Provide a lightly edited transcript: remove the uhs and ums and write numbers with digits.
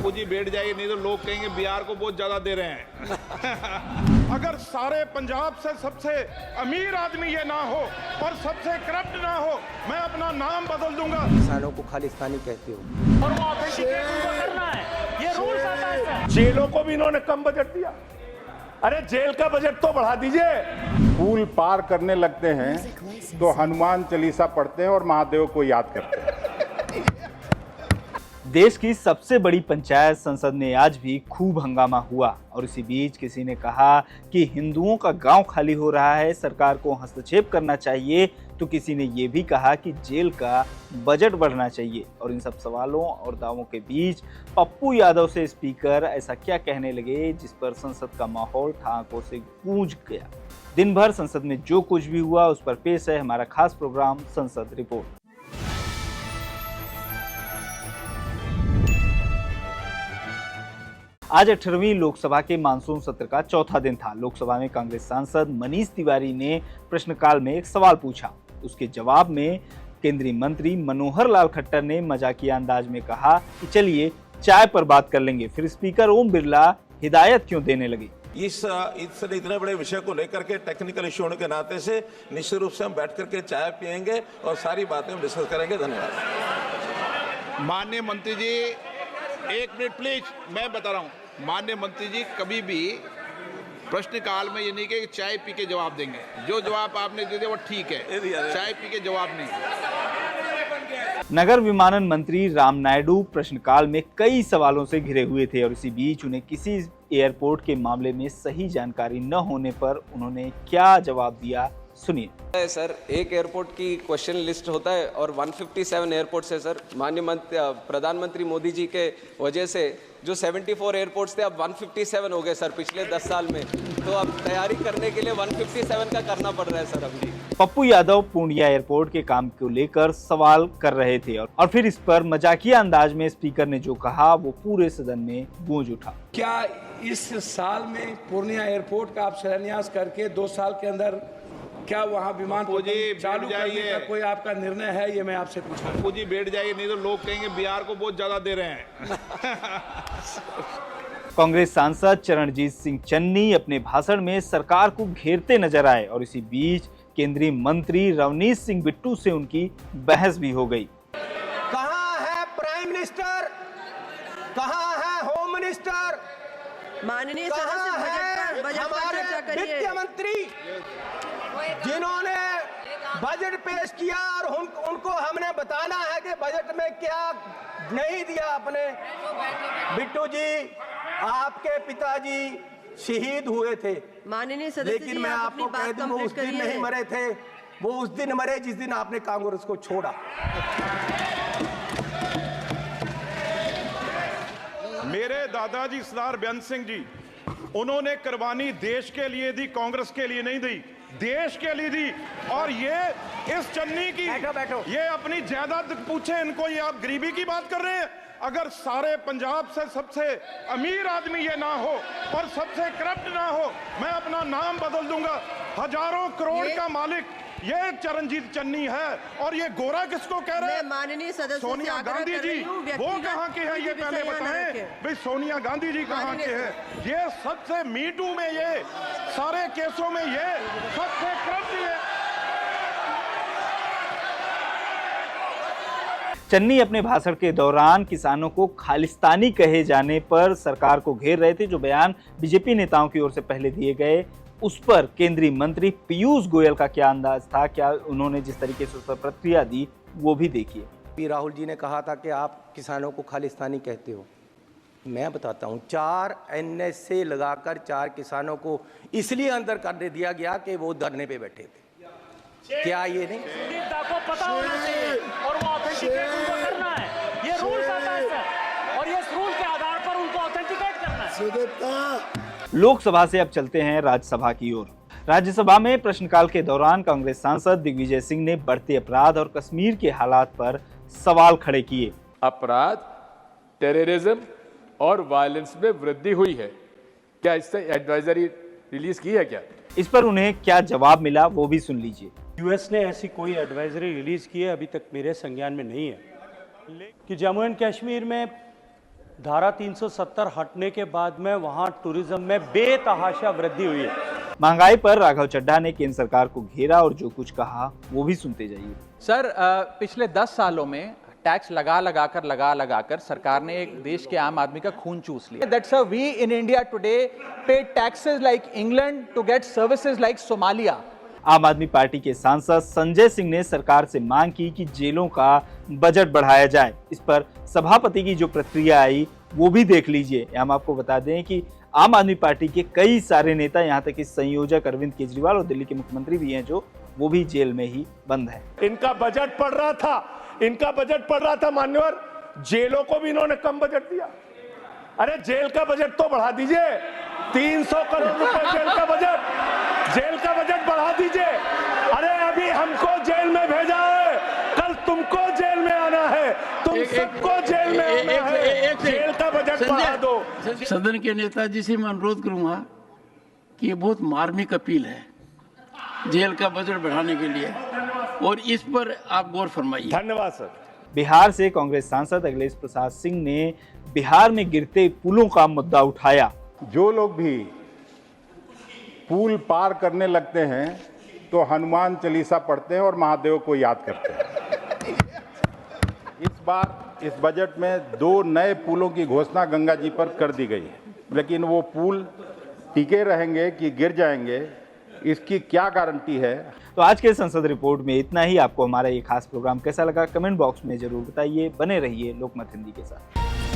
बापू जी बैठ जाइए, नहीं तो लोग कहेंगे बिहार को बहुत ज्यादा दे रहे हैं। अगर सारे पंजाब से सबसे अमीर आदमी ये ना हो और सबसे करप्ट ना हो, मैं अपना नाम बदल दूंगा। किसानों को खालिस्तानी कहते हो और वो ऑथेंटिकेट उनको करना है, ये रूल्स आता है। जेलों को भी इन्होंने कम बजट दिया। अरे जेल का बजट तो बढ़ा दीजिए। पुल पार करने लगते हैं तो हनुमान चालीसा पढ़ते हैं और महादेव को याद करते हैं। देश की सबसे बड़ी पंचायत संसद में आज भी खूब हंगामा हुआ और इसी बीच किसी ने कहा कि हिंदुओं का गांव खाली हो रहा है, सरकार को हस्तक्षेप करना चाहिए, तो किसी ने ये भी कहा कि जेल का बजट बढ़ना चाहिए। और इन सब सवालों और दावों के बीच पप्पू यादव से स्पीकर ऐसा क्या कहने लगे जिस पर संसद का माहौल ठहाकों से गूंज गया। दिन भर संसद में जो कुछ भी हुआ उस पर पेश है हमारा खास प्रोग्राम संसद रिपोर्ट। आज 18वीं लोकसभा के मानसून सत्र का चौथा दिन था। लोकसभा में कांग्रेस सांसद मनीष तिवारी ने प्रश्नकाल में एक सवाल पूछा। उसके जवाब में केंद्रीय मंत्री मनोहर लाल खट्टर ने मजाकिया अंदाज में कहा कि चलिए चाय पर बात कर लेंगे। फिर स्पीकर ओम बिरला हिदायत क्यों देने लगे। इस इतने बड़े विषय को लेकर के टेक्निकल इश्यू होने के नाते से निश्चित रूप से हम बैठ करके चाय पियेंगे और सारी बातें हम डिस्कस करेंगे। धन्यवाद। माननीय मंत्री जी, एक मिनट प्लीज, मैं बता रहा हूँ। माननीय मंत्री जी कभी भी प्रश्नकाल में ये नहीं कि चाय पी के जवाब देंगे। जो जवाब आपने दे दिया वो ठीक है, चाय पी के जवाब नहीं। नगर विमानन मंत्री राम नायडू प्रश्नकाल में कई सवालों से घिरे हुए थे और इसी बीच उन्हें किसी एयरपोर्ट के मामले में सही जानकारी न होने पर उन्होंने क्या जवाब दिया, सुनिए। सर, एक एयरपोर्ट की क्वेश्चन लिस्ट होता है और 157 एयरपोर्ट्स है सर। माननीय प्रधानमंत्री मोदी जी के वजह से जो 74 एयरपोर्ट्स थे अब 157 हो गए सर पिछले 10 साल में। तो अब तैयारी करने के लिए 157 का करना पड़ रहा है सर अभी। पप्पू यादव पूर्णिया एयरपोर्ट के काम को लेकर सवाल कर रहे थे और फिर इस पर मजाकिया अंदाज में स्पीकर ने जो कहा वो पूरे सदन में गूंज उठा। क्या इस साल में पूर्णिया एयरपोर्ट का आप शिलान्यास करके 2 साल के अंदर क्या वहाँ विमान चालू करने का कोई आपका निर्णय है? ये मैं आपसे पूछ रहा हूँ। बापू जी बैठ जाइए, नहीं तो लोग कहेंगे बिहार को बहुत ज्यादा दे रहे हैं। कांग्रेस सांसद चरणजीत सिंह चन्नी अपने भाषण में सरकार को घेरते नजर आए और इसी बीच केंद्रीय मंत्री रवनीश सिंह बिट्टू से उनकी बहस भी हो गई। कहाँ है प्राइम मिनिस्टर, कहाँ है होम मिनिस्टर, माननीय कहाँ है हमारे वित्त मंत्री जिन्होंने बजट पेश किया और उनको हमने बताना है कि बजट में क्या नहीं दिया आपने। बिट्टू जी, आपके पिताजी शहीद हुए थे, माननीय सदस्य, लेकिन मैं आपको कह दूं वो उस दिन नहीं मरे थे, वो उस दिन मरे जिस दिन आपने कांग्रेस को छोड़ा। मेरे दादाजी सरदार बेअंत सिंह जी, उन्होंने कुर्बानी देश के लिए दी, कांग्रेस के लिए नहीं दी, देश के लिए दी। और ये इस चन्नी की बैठो। ये अपनी जायदाद पूछे इनको, ये आप गरीबी की बात कर रहे हैं। अगर सारे पंजाब से सबसे अमीर आदमी ये ना हो और सबसे करप्ट ना हो, मैं अपना नाम बदल दूंगा। हजारों करोड़ का मालिक ये चरणजीत चन्नी है। और ये गोरा किसको कह रहे हैं? माननीय सदस्य सोनिया गांधी जी, वो कहाँ के हैं ये पहले बताएं। भाई सोनिया गांधी जी कहाँ के हैं? ये सबसे मीटू में, ये सारे केसों में ये सबसे करप्ट है। चन्नी अपने भाषण के दौरान किसानों को खालिस्तानी कहे जाने पर सरकार को घेर रहे थे। जो बयान बीजेपी नेताओं की ओर से पहले दिए गए उस पर केंद्रीय मंत्री पीयूष गोयल का क्या अंदाज था, क्या उन्होंने जिस तरीके से उस पर प्रतिक्रिया दी वो भी देखिए। राहुल जी ने कहा था कि आप किसानों को खालिस्तानी कहते हो। मैं बताता हूँ, 4 NSA लगाकर 4 किसानों को इसलिए अंदर कर दिया गया कि वो धरने पे बैठे थे। क्या ये नहीं को पता होना चाहिए और वो ऑथेंटिकेट उनको करना है, ये रूल्स आता है सर। और ये रूल के आधार पर उनको ऑथेंटिकेट करना है। लोकसभा से अब चलते हैं राज्यसभा की ओर। राज्यसभा में प्रश्नकाल के दौरान कांग्रेस सांसद दिग्विजय सिंह ने बढ़ते अपराध और कश्मीर के हालात पर सवाल खड़े किए। अपराध, टेररिज्म और वायलेंस में वृद्धि हुई है, क्या इससे एडवाइजरी रिलीज की है क्या? इस पर उन्हें क्या जवाब मिला वो भी सुन लीजिए। यूएस ने ऐसी कोई एडवाइजरी रिलीज की है अभी तक मेरे संज्ञान में नहीं है कि जम्मू एंड कश्मीर में धारा 370 हटने के बाद में वहां टूरिज्म में बेतहाशा वृद्धि हुई है। महंगाई पर राघव चड्ढा ने केंद्र सरकार को घेरा और जो कुछ कहा वो भी सुनते जाइए। सर, पिछले 10 सालों में टैक्स लगा लगाकर सरकार ने एक देश के आम आदमी का खून चूस लिया। That's why we in India today pay taxes like England to get services like Somalia. Aam Aadmi party के सांसद संजय सिंह ने सरकार से मांग की कि जेलों का बजट बढ़ाया जाए। इस पर सभापति की जो प्रतिक्रिया आई वो भी देख लीजिए। हम आपको बता दें कि आम आदमी पार्टी के कई सारे नेता, यहाँ तक कि संयोजक अरविंद केजरीवाल और दिल्ली के मुख्यमंत्री भी हैं जो वो भी जेल में ही बंद है। इनका बजट पड़ रहा था मान्यवर, जेलों को भी इन्होंने कम बजट दिया। अरे जेल का बजट तो बढ़ा दीजिए, 300 करोड़ रुपए जेल का बजट बढ़ा दीजिए। अरे अभी हमको जेल में भेजा है, कल तुमको जेल में आना है, तुम सबको जेल में आना है। जेल का बजट बढ़ा दो। सदन के नेताजी से मैं अनुरोध करूंगा कि ये बहुत मार्मिक अपील है जेल का बजट बढ़ाने के लिए, और इस पर आप गौर फरमाइए। धन्यवाद सर। बिहार से कांग्रेस सांसद अखिलेश प्रसाद सिंह ने बिहार में गिरते पुलों का मुद्दा उठाया। जो लोग भी पुल पार करने लगते हैं तो हनुमान चालीसा पढ़ते हैं और महादेव को याद करते हैं। इस बार इस बजट में 2 नए पुलों की घोषणा गंगा जी पर कर दी गई है, लेकिन वो पुल टिके रहेंगे कि गिर जाएंगे, इसकी क्या गारंटी है। तो आज के संसद रिपोर्ट में इतना ही। आपको हमारा ये खास प्रोग्राम कैसा लगा कमेंट बॉक्स में जरूर बताइए। बने रहिए लोकमत हिंदी के साथ।